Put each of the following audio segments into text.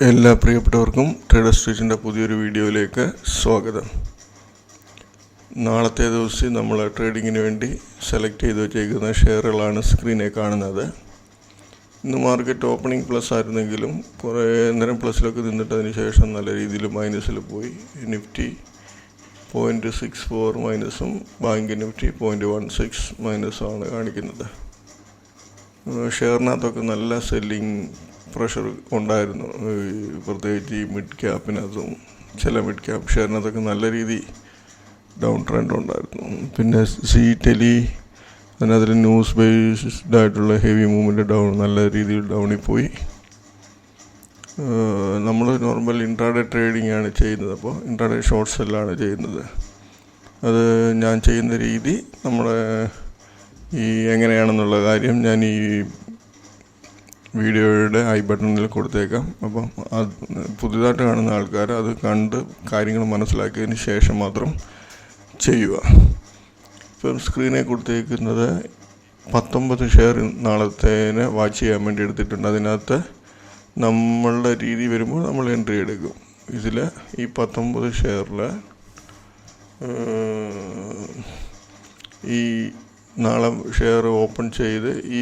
എല്ലാ പ്രിയപ്പെട്ടവർക്കും ട്രേഡർ സ്ട്രീറ്റിൻ്റെ പുതിയൊരു വീഡിയോയിലേക്ക് സ്വാഗതം. നാളത്തെ ദിവസം നമ്മൾ ട്രേഡിങ്ങിന് വേണ്ടി സെലക്ട് ചെയ്ത് വെച്ചേക്കുന്ന ഷെയറുകളാണ് സ്ക്രീനിൽ കാണുന്നത്. ഇന്ന് മാർക്കറ്റ് ഓപ്പണിംഗ് പ്ലസ് ആയിരുന്നെങ്കിലും കുറേ നേരം പ്ലസ്സിലൊക്കെ നിന്നിട്ടതിന് ശേഷം നല്ല രീതിയിൽ മൈനസിൽ പോയി. നിഫ്റ്റി 0.64 മൈനസും ബാങ്ക് നിഫ്റ്റി 0.16 മൈനസുമാണ് കാണിക്കുന്നത്. ഷെയറിനകത്തൊക്കെ നല്ല സെല്ലിങ് പ്രഷർ ഉണ്ടായിരുന്നു, പ്രത്യേകിച്ച് ഈ മിഡ് ക്യാപ്പിനകത്തും ചില മിഡ് ക്യാപ്പ് ഷെയറിനകത്തൊക്കെ നല്ല രീതി ഡൗൺ ട്രെൻഡ് ഉണ്ടായിരുന്നു. പിന്നെ ടെലി അതിനകത്തിൽ ന്യൂസ് ബേസ്ഡ് ആയിട്ടുള്ള ഹെവി മൂവ്മെൻറ്റ് നല്ല രീതിയിൽ ഡൗണിൽ പോയി. നമ്മൾ നോർമൽ ഇൻട്രാഡേ ട്രേഡിംഗ് ആണ് ചെയ്യുന്നത്, അപ്പോൾ ഇൻട്രാഡേ ഷോർട്ട് സെല്ലാണ് ചെയ്യുന്നത്. അത് ഞാൻ ചെയ്യുന്ന രീതി നമ്മുടെ എങ്ങനെയാണെന്നുള്ള കാര്യം ഞാൻ ഈ വീഡിയോയുടെ ഐ ബട്ടണിൽ കൊടുത്തേക്കാം. അപ്പം അത് പുതിയതായിട്ട് കാണുന്ന ആൾക്കാർ അത് കണ്ട് കാര്യങ്ങൾ മനസ്സിലാക്കിയതിന് ശേഷം മാത്രം ചെയ്യുക. ഇപ്പം സ്ക്രീനിൽ കൊടുത്തേക്കുന്നത് 19 ഷെയർ നാളത്തേനെ വാച്ച് ചെയ്യാൻ വേണ്ടി എടുത്തിട്ടുണ്ട്. അതിനകത്ത് നമ്മളുടെ രീതി വരുമ്പോൾ നമ്മൾ എൻട്രി എടുക്കും. ഇതിൽ ഈ 19 ഷെയറിൽ ഈ നാളെ ഷെയർ ഓപ്പൺ ചെയ്ത് ഈ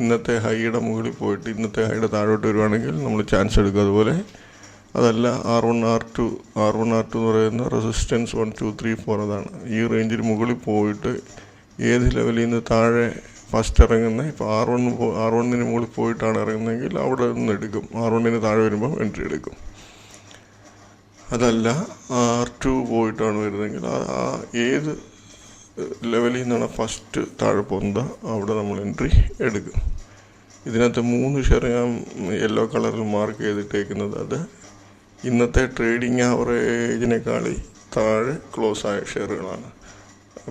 ഇന്നത്തെ ഹൈയുടെ മുകളിൽ പോയിട്ട് ഇന്നത്തെ ഹൈയുടെ താഴോട്ട് വരുവാണെങ്കിൽ നമ്മൾ ചാൻസ് എടുക്കും. അതുപോലെ അതല്ല R1 R2 എന്ന് പറയുന്ന റെസിസ്റ്റൻസ് 1 2 3 4 അതാണ്. ഈ റേഞ്ചിന് മുകളിൽ പോയിട്ട് ഏത് ലെവലിൽ നിന്ന് താഴെ ഫസ്റ്റ് ഇറങ്ങുന്നത്, ഇപ്പോൾ R1 മുകളിൽ പോയിട്ടാണ് ഇറങ്ങുന്നതെങ്കിൽ അവിടെ നിന്ന് എടുക്കും. R1 താഴെ വരുമ്പോൾ എൻട്രി എടുക്കും. അതല്ല R2 പോയിട്ടാണ് വരുന്നതെങ്കിൽ ഏത് ലെവലിൽ നിന്നാണ് ഫസ്റ്റ് താഴെ പോകുന്നത് അവിടെ നമ്മൾ എൻട്രി എടുക്കും. ഇതിനകത്ത് 3 ഷെയർ ഞാൻ യെല്ലോ കളറിൽ മാർക്ക് ചെയ്തിട്ടേക്കുന്നത് അത് ഇന്നത്തെ ട്രേഡിംഗ് ആവറേജിനേക്കാൾ താഴെ ക്ലോസ് ആയ ഷെയറുകളാണ്.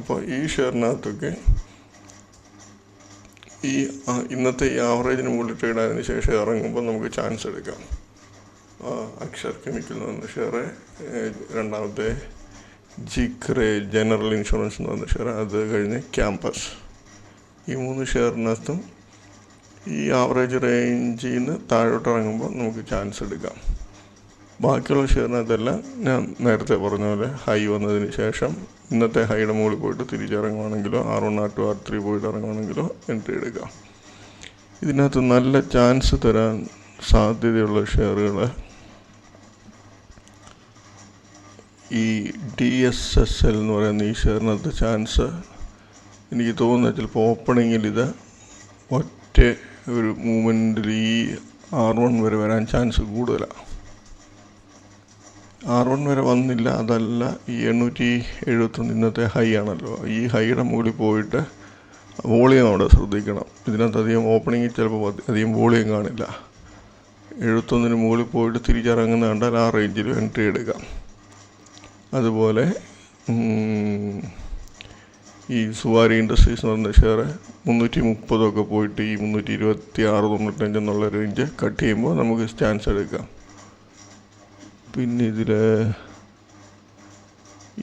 അപ്പോൾ ഈ ഷെയറിനകത്തൊക്കെ ഇന്നത്തെ ഈ ആവറേജിന് മുകളിൽ ട്രേഡ് ആയതിനു ശേഷം ഇറങ്ങുമ്പോൾ നമുക്ക് ചാൻസ് എടുക്കാം. അക്ഷർ കെമിക്കൽ എന്ന് പറഞ്ഞ ഷെയർ, രണ്ടാമത്തെ ജിക്രെ ജനറൽ ഇൻഷുറൻസ് എന്ന് പറഞ്ഞ ഷെയർ, അത് കഴിഞ്ഞ് ക്യാമ്പസ്. ഈ 3 ഷെയറിനകത്തും ഈ ആവറേജ് റേഞ്ചിൽ നിന്ന് താഴോട്ട് ഇറങ്ങുമ്പോൾ നമുക്ക് ചാൻസ് എടുക്കാം. ബാക്കിയുള്ള ഷെയറിനകത്തെല്ലാം ഞാൻ നേരത്തെ പറഞ്ഞ പോലെ ഹൈ വന്നതിന് ശേഷം ഇന്നത്തെ ഹൈയുടെ മുകളിൽ പോയിട്ട് തിരിച്ചിറങ്ങുവാണെങ്കിലോ R1 R2 R3 പോയിട്ട് ഇറങ്ങുവാണെങ്കിലോ എൻട്രി എടുക്കാം. ഇതിനകത്ത് നല്ല ചാൻസ് തരാൻ സാധ്യതയുള്ള ഷെയറുകൾ ഈ DSSL എന്ന് പറയുന്ന ഈ ഷെയറിനകത്ത് ചാൻസ് എനിക്ക് തോന്നുന്നത് ചിലപ്പോൾ ഓപ്പണിങ്ങിൽ ഇത് ഒറ്റ ഒരു മൂവ്മെൻറ്റിൽ ഈ R1 വരെ വരാൻ ചാൻസ് കൂടുതലാണ്. R1 വരെ വന്നില്ല, അതല്ല ഈ 871 ഇന്നത്തെ ഹൈ ആണല്ലോ, ഈ ഹൈയുടെ മുകളിൽ പോയിട്ട് വോളിയം അവിടെ ശ്രദ്ധിക്കണം. ഇതിനകത്ത് അധികം ഓപ്പണിങ്ങിൽ ചിലപ്പോൾ അധികം വോളിയം കാണില്ല. 71 മുകളിൽ പോയിട്ട് തിരിച്ചിറങ്ങുന്ന കണ്ടാൽ ആ റേഞ്ചിൽ എൻട്രി എടുക്കാം. അതുപോലെ ഈ സുവാരി ഇൻഡസ്ട്രീസ് എന്ന് പറഞ്ഞ ഷെയർ 330 പോയിട്ട് ഈ 326-95 എന്നുള്ള റേഞ്ച് കട്ട് ചെയ്യുമ്പോൾ നമുക്ക് ചാൻസ് എടുക്കാം. പിന്നെ ഇതിൽ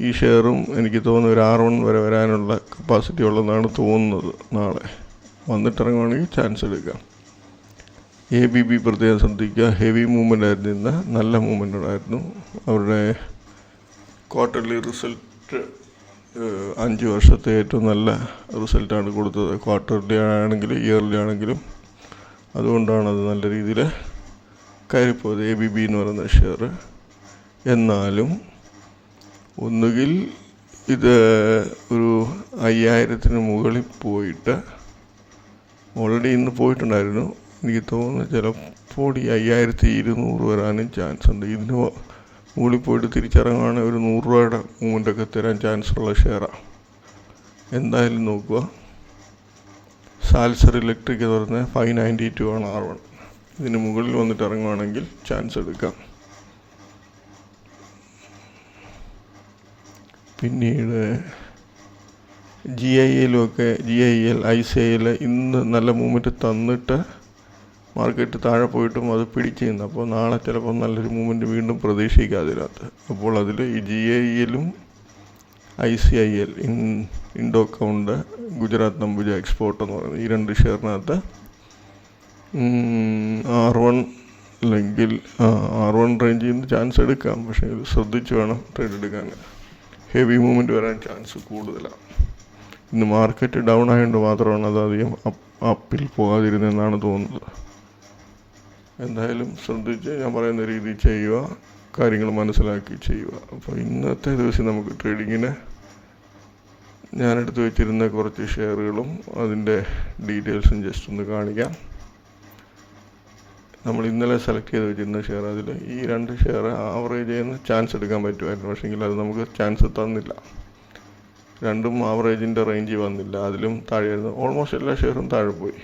ഈ ഷെയറും എനിക്ക് തോന്നുന്നു ഒരു R1 വരെ വരാനുള്ള കപ്പാസിറ്റി ഉള്ളതെന്നാണ് തോന്നുന്നത്. നാളെ വന്നിട്ടിറങ്ങുവാണെങ്കിൽ ചാൻസ് എടുക്കാം. ABB പ്രത്യേകം ശ്രദ്ധിക്കുക, ഹെവി മൂവ്മെൻ്റ് ആയിരുന്നു ഇന്ന്, നല്ല മൂവ്മെൻ്റ് ഉണ്ടായിരുന്നു. അവരുടെ ക്വാർട്ടർലി റിസൾട്ട് 5 വർഷത്തെ ഏറ്റവും നല്ല റിസൾട്ടാണ് കൊടുത്തത്. ക്വാർട്ടർലി ആണെങ്കിലും ഇയർലി ആണെങ്കിലും, അതുകൊണ്ടാണ് അത് നല്ല രീതിയിൽ കയറിപ്പോയത് ABB എന്ന് പറയുന്ന ഷെയർ. എന്നാലും ഒന്നുകിൽ ഇത് ഒരു 5000 മുകളിൽ പോയിട്ട് ഓൾറെഡി ഇന്ന് പോയിട്ടുണ്ടായിരുന്നു. എനിക്ക് തോന്നുന്നു ചിലപ്പോൾ ഈ 5200 വരാനും ചാൻസ് ഉണ്ട്. ഇതിന് മുകളിൽ പോയിട്ട് തിരിച്ചിറങ്ങുകയാണെങ്കിൽ ഒരു 100 രൂപയുടെ മൂവ്മെൻ്റൊക്കെ തരാൻ ചാൻസ് ഉള്ള ഷെയറാണ്. എന്തായാലും നോക്കുക. സാൽസർ ഇലക്ട്രിക് എന്ന് പറഞ്ഞാൽ 592 ആണ് R1. ഇതിന് മുകളിൽ വന്നിട്ട് ഇറങ്ങുവാണെങ്കിൽ ചാൻസ് എടുക്കാം. പിന്നീട് GIL, ICIL ഇന്ന് നല്ല മൂവ്മെൻറ്റ് തന്നിട്ട് മാർക്കറ്റ് താഴെ പോയിട്ടും അത് പിടിച്ചിരുന്നു. അപ്പോൾ നാളെ ചിലപ്പോൾ നല്ലൊരു മൂവ്മെൻറ്റ് വീണ്ടും പ്രതീക്ഷിക്കാതിനകത്ത്. അപ്പോൾ അതിൽ ഈ GIL ICIL ഇൻഡോക്കൗണ്ട് ഗുജറാത്ത് അംബുജ എക്സ്പോർട്ട് എന്ന് പറയുന്നത് ഈ 2 ഷെയറിനകത്ത് R1 അല്ലെങ്കിൽ R1 റേഞ്ചിൽ നിന്ന് ചാൻസ് എടുക്കാം, പക്ഷേ ശ്രദ്ധിച്ച് വേണം ട്രേഡ് എടുക്കാൻ. ഹെവി മൂവ്മെൻറ്റ് വരാൻ ചാൻസ് കൂടുതലാണ്. ഇന്ന് മാർക്കറ്റ് ഡൗൺ ആയതുകൊണ്ട് മാത്രമാണ് അതധികം അപ്പിൽ പോകാതിരുന്നതെന്നാണ് തോന്നുന്നത്. എന്തായാലും ശ്രദ്ധിച്ച് ഞാൻ പറയുന്ന രീതിയിൽ ചെയ്യുക, കാര്യങ്ങൾ മനസ്സിലാക്കി ചെയ്യുക. അപ്പോൾ ഇന്നത്തെ ദിവസം നമുക്ക് ട്രേഡിങ്ങിന് ഞാനെടുത്ത് വെച്ചിരുന്ന കുറച്ച് ഷെയറുകളും അതിൻ്റെ ഡീറ്റെയിൽസും ജസ്റ്റ് ഒന്ന് കാണിക്കാം. നമ്മൾ ഇന്നലെ സെലക്ട് ചെയ്ത് വെച്ചിരുന്ന ഷെയർ, അതിൽ ഈ 2 ഷെയർ ആവറേജ് ചെയ്യുന്ന ചാൻസ് എടുക്കാൻ പറ്റുമായിരുന്നു, പക്ഷേങ്കിൽ അത് നമുക്ക് ചാൻസ് തന്നില്ല. രണ്ടും ആവറേജിൻ്റെ റേഞ്ചിൽ വന്നില്ല, അതിലും താഴെയായിരുന്നു. ഓൾമോസ്റ്റ് എല്ലാ ഷെയറും താഴെ പോയി.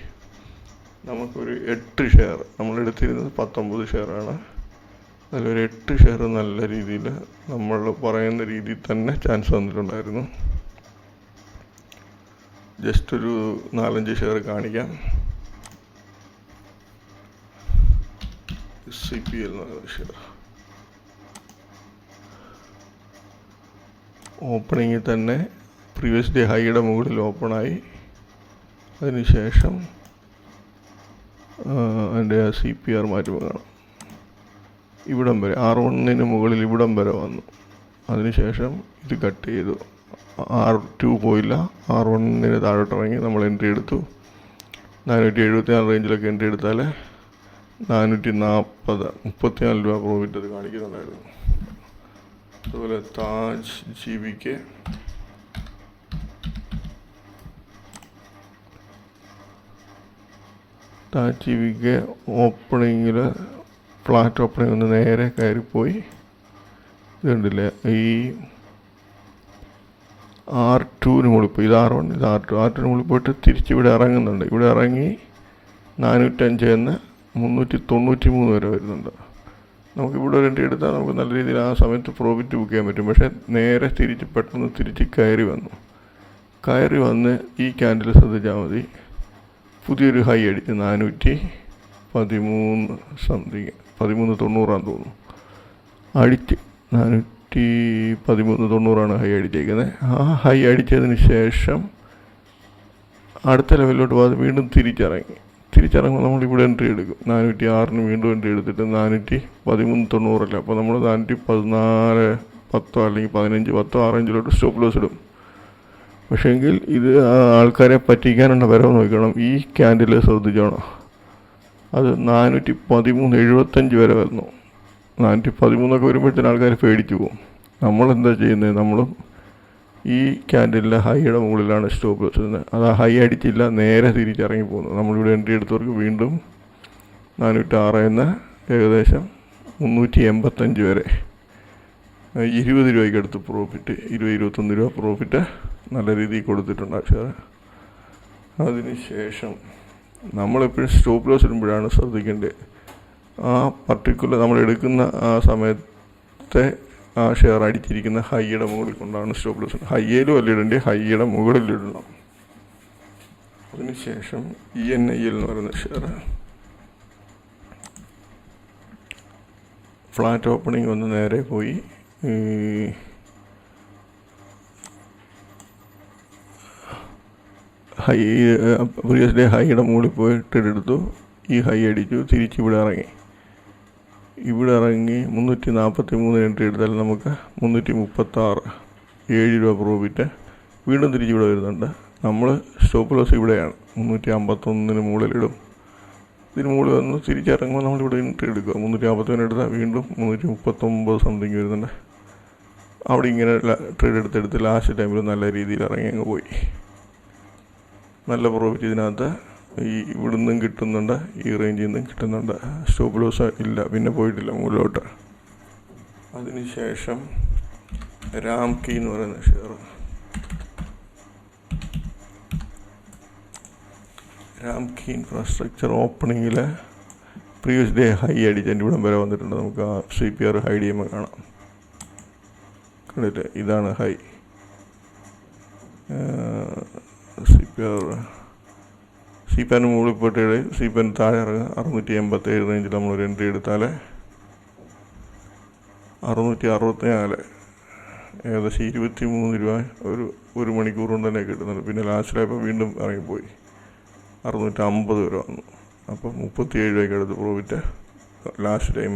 നമുക്കൊരു 8 ഷെയർ, നമ്മളെടുത്തിരുന്നത് 19 ഷെയറാണ്, അതിലൊരു 8 ഷെയർ നല്ല രീതിയിൽ നമ്മൾ പറയുന്ന രീതിയിൽ തന്നെ ചാൻസ് തന്നിട്ടുണ്ടായിരുന്നു. ജസ്റ്റ് ഒരു 4-5 ഷെയർ കാണിക്കാം. CPL എന്ന് പറയുന്ന ഷെയർ ഓപ്പണിങ്ങിൽ തന്നെ പ്രീവിയസ് ഡേ ഹൈയുടെ മുകളിൽ ഓപ്പണായി. അതിനുശേഷം അതിൻ്റെ CPR മാറ്റുമ്പോൾ കാണാം, ഇവിടം വരെ R1 മുകളിൽ ഇവിടം വരെ വന്നു. അതിനുശേഷം ഇത് കട്ട് ചെയ്തു, R2 പോയില്ല, R1 താഴോട്ടിറങ്ങി. നമ്മൾ എൻട്രി എടുത്തു. 474 റേഞ്ചിലൊക്കെ എൻട്രി എടുത്താൽ 440, 34 രൂപ പ്രോഫിറ്റ് അത് കാണിക്കുന്നുണ്ടായിരുന്നു. അതുപോലെ താജ് ജീവിക്ക് ഓപ്പണിങ്ങിൽ ഫ്ലാറ്റ് ഓപ്പണിംഗ് ഒന്ന് നേരെ കയറിപ്പോയി. ഇത് കണ്ടില്ലേ, ഈ R2 മുകളിൽ പോയി. ഇത് R1, ഇത് R2 മുകളിൽ പോയിട്ട് തിരിച്ചിവിടെ ഇറങ്ങുന്നുണ്ട്. ഇവിടെ ഇറങ്ങി 405 എന്ന് 393 വരെ വരുന്നുണ്ട്. നമുക്കിവിടെ ഒരു എൻട്രി എടുത്താൽ നമുക്ക് നല്ല രീതിയിൽ ആ സമയത്ത് പ്രോഫിറ്റ് ബുക്ക് ചെയ്യാൻ പറ്റും. പക്ഷേ നേരെ പെട്ടെന്ന് തിരിച്ച് കയറി വന്ന് ഈ ക്യാൻഡിൽ ശ്രദ്ധിച്ചാൽ മതി, പുതിയൊരു ഹൈ അടിച്ച് 413 സംതിങ്, 1390 തോന്നുന്നു അടിച്ച്. 413.90 ഹൈ അടിച്ചേക്കുന്നത്. ആ ഹൈ അടിച്ചതിന് ശേഷം അടുത്ത ലെവലിലോട്ട് പോകാതെ വീണ്ടും തിരിച്ചിറങ്ങുമ്പോൾ നമ്മളിവിടെ എൻട്രി എടുക്കും. 406 വീണ്ടും എൻട്രി എടുത്തിട്ട് 413.90 അപ്പോൾ നമ്മൾ 414 അല്ലെങ്കിൽ 15 ആ റേഞ്ചിലോട്ട് സ്റ്റോപ്പ് ലോസ് ഇടും. പക്ഷേങ്കിൽ ഇത് ആൾക്കാരെ പറ്റിക്കാനുള്ള വരവ് നോക്കണം. ഈ ക്യാൻഡിൽ ശ്രദ്ധിച്ചോണം, അത് 413.75 വരെ വരുന്നു. 413 വരുമ്പോഴത്തേന് ആൾക്കാർ പേടിച്ചു പോകും. നമ്മളെന്താ ചെയ്യുന്നത്, നമ്മളും ഈ ക്യാൻഡിലിൻ്റെ ഹൈയുടെ മുകളിലാണ് സ്റ്റോപ്പ് ലോസ് ഇടുന്നത്. അത് ആ ഹൈ അടിച്ചില്ല, നേരെ തിരിച്ചിറങ്ങി പോകുന്നു. നമ്മളിവിടെ എൻട്രി എടുത്തവർക്ക് വീണ്ടും 406 എന്ന് ഏകദേശം 385 വരെ 20 രൂപയ്ക്ക് അടുത്ത് പ്രോഫിറ്റ്, 20-21 രൂപ പ്രോഫിറ്റ് നല്ല രീതിയിൽ കൊടുത്തിട്ടുണ്ട് അക്ഷര. അതിനുശേഷം നമ്മളെപ്പോഴും സ്റ്റോപ്പ് ലോസ് ഇടുമ്പോഴാണ് ശ്രദ്ധിക്കേണ്ടത്. ആ പർട്ടിക്കുലർ നമ്മൾ എടുക്കുന്ന ആ സമയത്തെ ആ ഷെയർ അടിച്ചിരിക്കുന്ന ഹൈയുടെ മുകളിൽ കൊണ്ടാണ് സ്റ്റോപ്പ് ലോസ്. ഹൈയിലും അല്ല ഇടേണ്ടത്, ഹൈയുടെ മുകളിലിടണം. അതിനുശേഷം ENIL എന്ന് പറയുന്ന ഷെയർ ഫ്ലാറ്റ് ഓപ്പണിംഗ് വന്ന് നേരെ പോയി പ്രീവിയസ് ഡേ ഹൈയുടെ മുകളിൽ പോയി ട്രേഡ് എടുത്തു. ഈ ഹൈ അടിച്ചു, തിരിച്ച് ഇവിടെ ഇറങ്ങി 343 എൻട്രി എടുത്താൽ നമുക്ക് 336, 7 രൂപ പ്രോഫിറ്റ്. വീണ്ടും തിരിച്ചിവിടെ വരുന്നുണ്ട്. നമ്മൾ സ്റ്റോപ്പ് ലോസ് ഇവിടെയാണ്, 351 മുകളിലിടും. ഇതിന് മുകളിൽ വന്ന് തിരിച്ചിറങ്ങുമ്പോൾ നമ്മളിവിടെ എൻട്രി എടുക്കുക. 351 എടുത്താൽ വീണ്ടും 339 സംതിങ് വരുന്നുണ്ട്. അവിടെ ഇങ്ങനെ ട്രേഡ് എടുത്തെടുത്ത് ലാസ്റ്റ് ടൈമിൽ നല്ല രീതിയിൽ ഇറങ്ങി അങ്ങ് പോയി. നല്ല പ്രോഫിറ്റ് ഇതിനകത്ത് ഇവിടെ നിന്നും കിട്ടുന്നുണ്ട്, ഈ റേഞ്ചിൽ നിന്നും കിട്ടുന്നുണ്ട്. സ്റ്റോപ്പ് ലോസ് ഇല്ല, പിന്നെ പോയിട്ടില്ല മുകളിലോട്ട്. അതിനുശേഷം രാംകി എന്ന് പറയുന്ന ഷെയർ, രാംകി ഇൻഫ്രാസ്ട്രക്ചർ ഓപ്പണിങ്ങിൽ പ്രീവിയസ് ഡേ ഹൈ അടിച്ചതിൻ്റെ ഇവിടം വരെ വന്നിട്ടുണ്ട്. നമുക്ക് ആ CPR ഹൈ ചെയ്യുമ്പോൾ കാണാം, കണ്ടില്ലേ, ഇതാണ് ഹൈ. CPR മുകളിൽ പോയിട്ട് CPR താഴെ ഇറങ്ങുക. 687 റേഞ്ചിൽ നമ്മളൊരു എൻട്രി എടുത്താൽ 664, ഏകദേശം 23 രൂപ ഒരു മണിക്കൂർ കൊണ്ട് തന്നെ കിട്ടുന്നുണ്ട്. പിന്നെ ലാസ്റ്റിലായപ്പോൾ വീണ്ടും ഇറങ്ങിപ്പോയി 650 വരെ വന്നു. അപ്പോൾ 37 രൂപയ്ക്ക് അടുത്ത് പ്രോഫിറ്റ് ലാസ്റ്റ് ടൈം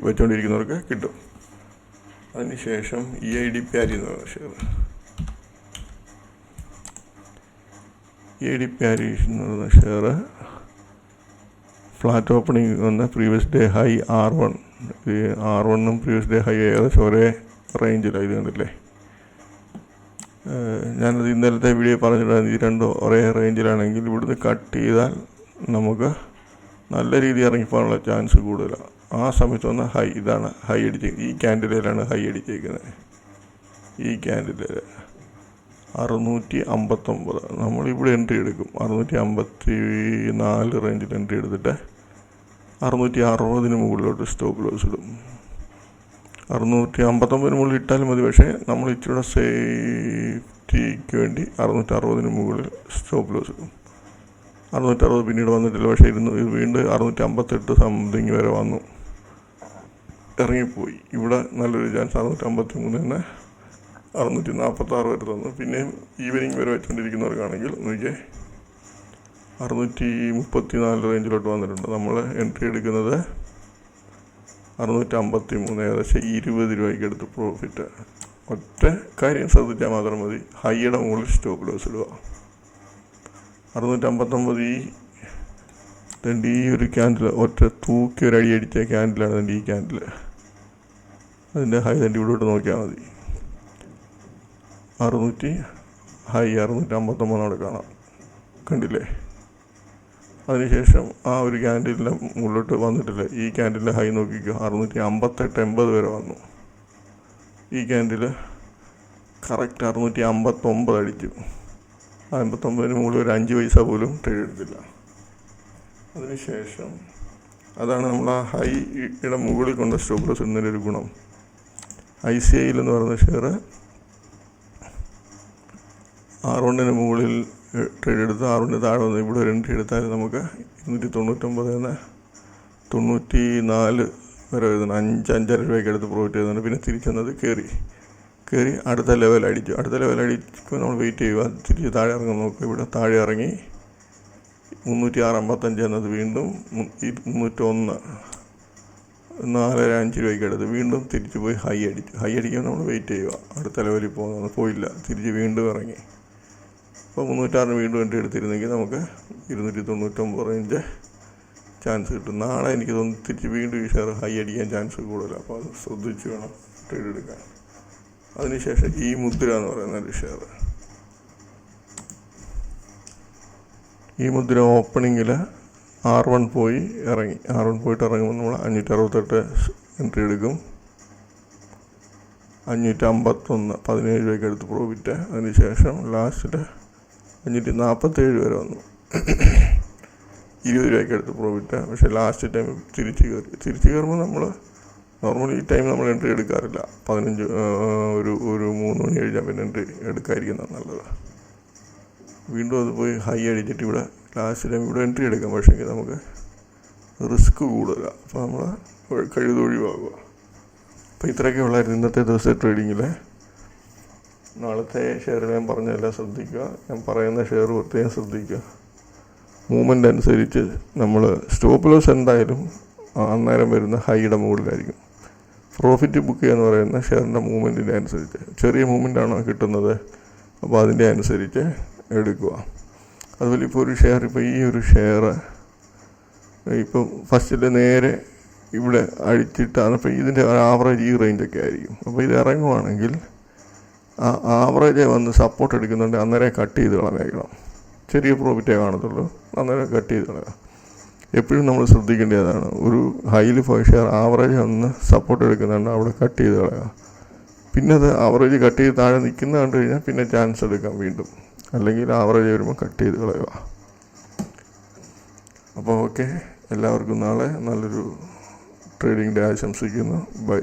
വെച്ചുകൊണ്ടിരിക്കുന്നവർക്ക് കിട്ടും. അതിനുശേഷം EIDPARI എന്ന് പറയുന്ന ഷെയർ. EIDPARI എന്ന് പറയുന്ന ഷെയർ ഫ്ലാറ്റ് ഓപ്പണിംഗ് വന്ന പ്രീവിയസ് ഡേ ഹൈ R1. ഈ R1ഉം പ്രീവിയസ് ഡേ ഹൈ ഏകദേശം ഒരേ റേഞ്ചിലാണ്. ഇത് കണ്ടില്ലേ, ഞാനത് ഇന്നലത്തെ വീഡിയോ പറഞ്ഞിട്ടുണ്ടായിരുന്നു. ഈ രണ്ടും ഒരേ റേഞ്ചിലാണെങ്കിൽ ഇവിടുന്ന് കട്ട് ചെയ്താൽ നമുക്ക് നല്ല രീതിയിൽ ഇറങ്ങിപ്പോകാനുള്ള ചാൻസ് കൂടുതലാണ്. ആ സമയത്ത് വന്ന ഹൈ ഇതാണ് ഹൈ അടിച്ചേക്കുന്നത്. ഈ ക്യാൻഡിലാണ് ഹൈ അടിച്ചേക്കുന്നത്. ഈ ക്യാൻഡിൽ 659. നമ്മളിവിടെ എൻട്രി എടുക്കും. 654 റേഞ്ചിൽ എൻട്രി എടുത്തിട്ട് 660 മുകളിലോട്ട് സ്റ്റോപ്പ് ലോസ് ഇടും. 659 മുകളിൽ ഇട്ടാലും മതി. പക്ഷേ നമ്മൾ ഇച്ചിരി സേഫ്റ്റിക്ക് വേണ്ടി 660 മുകളിൽ സ്റ്റോപ്പ് ലോസ് ഇടും. 660 പിന്നീട് വന്നിട്ടില്ല. പക്ഷേ ഇത് വീണ്ടും 658 സംതിങ് വരെ വന്നു, ഇറങ്ങിപ്പോയി. ഇവിടെ നല്ലൊരു ചാൻസ് 653 തന്നെ 646 വരെ തന്നു. പിന്നെയും ഈവനിങ് വരെ വെച്ചുകൊണ്ടിരിക്കുന്നവർക്കാണെങ്കിൽ നോക്കിയേ 634 റേഞ്ചിലോട്ട് വന്നിട്ടുണ്ട്. നമ്മൾ എൻട്രി എടുക്കുന്നത് 653, ഏകദേശം 20 രൂപയ്ക്ക് എടുത്ത് പ്രോഫിറ്റ്. ഒറ്റ കാര്യം ശ്രദ്ധിച്ചാൽ മാത്രം മതി, ഹൈയുടെ മുകളിൽ സ്റ്റോപ്പ് ലോസ് ഇടുക. 659 ഈ ഒരു ക്യാൻഡിൽ ഒറ്റ തൂക്കി ഒരു അടി അടിച്ച ക്യാൻഡിലാണ് ഈ ക്യാൻഡിൽ. അതിൻ്റെ ഹൈ തന്നെ ഇവിടോട്ട് നോക്കിയാൽ മതി. 659 അവിടെ കാണാം, കണ്ടില്ലേ? അതിനുശേഷം ആ ഒരു ക്യാൻഡിലിൻ്റെ മുകളിലോട്ട് വന്നിട്ടില്ല. ഈ ക്യാൻഡിലിൻ്റെ ഹൈ നോക്കിക്കോ, 658.80 വരെ വന്നു. ഈ ക്യാൻഡിൽ കറക്റ്റ് 659 അടിച്ചു. 59 മുകളിൽ ഒരു 5 പൈസ പോലും ട്രേഡ് എടുത്തില്ല. അതിനുശേഷം അതാണ് നമ്മൾ ആ ഹൈയുടെ മുകളിൽ കൊണ്ട് സ്റ്റോപ്പ് ലോസ് ഇടുന്നതിൻ്റെ ഒരു ഗുണം. ICIL എന്ന് പറയുന്ന ഷെയർ R1 മുകളിൽ ട്രേഡ് എടുത്ത് R1 താഴെ വന്ന് ഇവിടെ ഒരു എൻട്രി എടുത്താൽ നമുക്ക് 299 94 വരെ വരുന്നുണ്ട്. 5-5.5 രൂപയ്ക്ക് എടുത്ത് പ്രോഫിറ്റ് ചെയ്യുന്നുണ്ട്. പിന്നെ തിരിച്ചെന്നത് കയറി അടുത്ത ലെവൽ അടിച്ചു. അടുത്ത ലെവൽ അടിക്കുമ്പോൾ നമ്മൾ വെയിറ്റ് ചെയ്യുക. തിരിച്ച് താഴെ ഇറങ്ങാൻ നോക്കുക. ഇവിടെ താഴെ ഇറങ്ങി 306.55 എന്നത് വീണ്ടും 301 4.5 രൂപയ്ക്ക് എടുത്ത് വീണ്ടും തിരിച്ച് പോയി ഹൈ അടിക്കുമ്പോൾ നമ്മൾ വെയിറ്റ് ചെയ്യുക. അടുത്ത ലെവലിൽ പോയില്ല, തിരിച്ച് വീണ്ടും ഇറങ്ങി. അപ്പോൾ 306 വീണ്ടും എൻട്രി എടുത്തിരുന്നെങ്കിൽ നമുക്ക് 299 റേഞ്ച് ചാൻസ് കിട്ടും. നാളെ എനിക്ക് തോന്നുന്നു തിരിച്ച് വീണ്ടും ഈ ഷെയർ ഹൈ അടിക്കാൻ ചാൻസ് കൂടുതലാണ്. അപ്പോൾ അത് ശ്രദ്ധിച്ച് വേണം ട്രേഡ് എടുക്കാൻ. അതിനുശേഷം ഈ മുദ്ര എന്ന് പറയുന്ന ഒരു ഷെയർ. ഈ മുദ്ര ഓപ്പണിങ്ങിൽ R1 പോയി ഇറങ്ങി. R1 പോയിട്ട് ഇറങ്ങുമ്പോൾ നമ്മൾ 568 എൻട്രി എടുക്കും. 551 17 രൂപയ്ക്ക് എടുത്ത് പ്രോഫിറ്റ്. അതിനുശേഷം ലാസ്റ്റിൽ 547 വരെ വന്നു, 20 രൂപയ്ക്ക് എടുത്ത് പ്രോഫിറ്റ്. പക്ഷേ ലാസ്റ്റ് ടൈം തിരിച്ച് കയറുമ്പോൾ നമ്മൾ നോർമലി ഈ ടൈം നമ്മൾ എൻട്രി എടുക്കാറില്ല. 15 ഒരു 3 മണി കഴിഞ്ഞാൽ പിന്നെ എൻട്രി എടുക്കാതിരിക്കുന്നത് നല്ലത്. വീണ്ടും അത് പോയി ഹൈ അടിച്ചിട്ട് ഇവിടെ ലാസ്റ്റ് ടൈം ഇവിടെ എൻട്രി എടുക്കാം. പക്ഷേ നമുക്ക് റിസ്ക് കൂടുതലാണ്. അപ്പോൾ നമ്മൾ ഒഴിവാകുക. അപ്പോൾ ഇത്രയൊക്കെ ഉള്ളായിരുന്നു ഇന്നത്തെ ദിവസത്തെ ട്രേഡിങ്ങിൽ. നാളത്തെ ഷെയർ ഞാൻ പറഞ്ഞതെല്ലാം ശ്രദ്ധിക്കുക. ഞാൻ പറയുന്ന ഷെയർ പ്രത്യേകം ശ്രദ്ധിക്കുക. മൂവ്മെൻ്റ് അനുസരിച്ച് നമ്മൾ സ്റ്റോപ്പ് ലോസ് എന്തായാലും അന്നേരം വരുന്ന ഹൈയുടെ മുകളിലായിരിക്കും. പ്രോഫിറ്റ് ബുക്ക് ചെയ്യുക എന്ന് പറയുന്ന ഷെയറിൻ്റെ മൂവ്മെൻറ്റിൻ്റെ അനുസരിച്ച്. ചെറിയ മൂവ്മെൻ്റാണോ കിട്ടുന്നത്, അപ്പോൾ അതിൻ്റെ അനുസരിച്ച് എടുക്കുക. അതുപോലെ ഇപ്പോൾ ഒരു ഷെയർ, ഇപ്പോൾ ഈ ഒരു ഷെയർ ഇപ്പോൾ ഫസ്റ്റിൽ നേരെ ഇവിടെ അടിച്ചിട്ടാണ്. അപ്പോൾ ഇതിൻ്റെ ആവറേജ് ഈ റേഞ്ചൊക്കെ ആയിരിക്കും. അപ്പോൾ ഇത് ഇറങ്ങുവാണെങ്കിൽ ആ ആവറേജ് വന്ന് സപ്പോർട്ട് എടുക്കുന്നുണ്ട്, അന്നേരം കട്ട് ചെയ്ത് കളഞ്ഞേക്കണം. ചെറിയ പ്രോഫിറ്റേ കാണത്തുള്ളൂ, അന്നേരം കട്ട് ചെയ്ത് കളയാം. എപ്പോഴും നമ്മൾ ശ്രദ്ധിക്കേണ്ടതാണ്, ഒരു ഹൈയിൽ പോയ ഷെയർ ആവറേജ് ഒന്ന് സപ്പോർട്ട് എടുക്കുന്നുണ്ട്, അവിടെ കട്ട് ചെയ്ത് കളയാം. പിന്നെ അത് ആവറേജ് കട്ട് ചെയ്ത് താഴെ നിൽക്കുന്ന കണ്ടു കഴിഞ്ഞാൽ പിന്നെ ചാൻസ് എടുക്കാം വീണ്ടും. അല്ലെങ്കിൽ ആവറേജ് വരുമ്പോൾ കട്ട് ചെയ്ത് കളയുക. അപ്പോൾ ഓക്കെ, എല്ലാവർക്കും നാളെ നല്ലൊരു ട്രേഡിംഗ് ഡേ ആശംസിക്കുന്നു. ബൈ.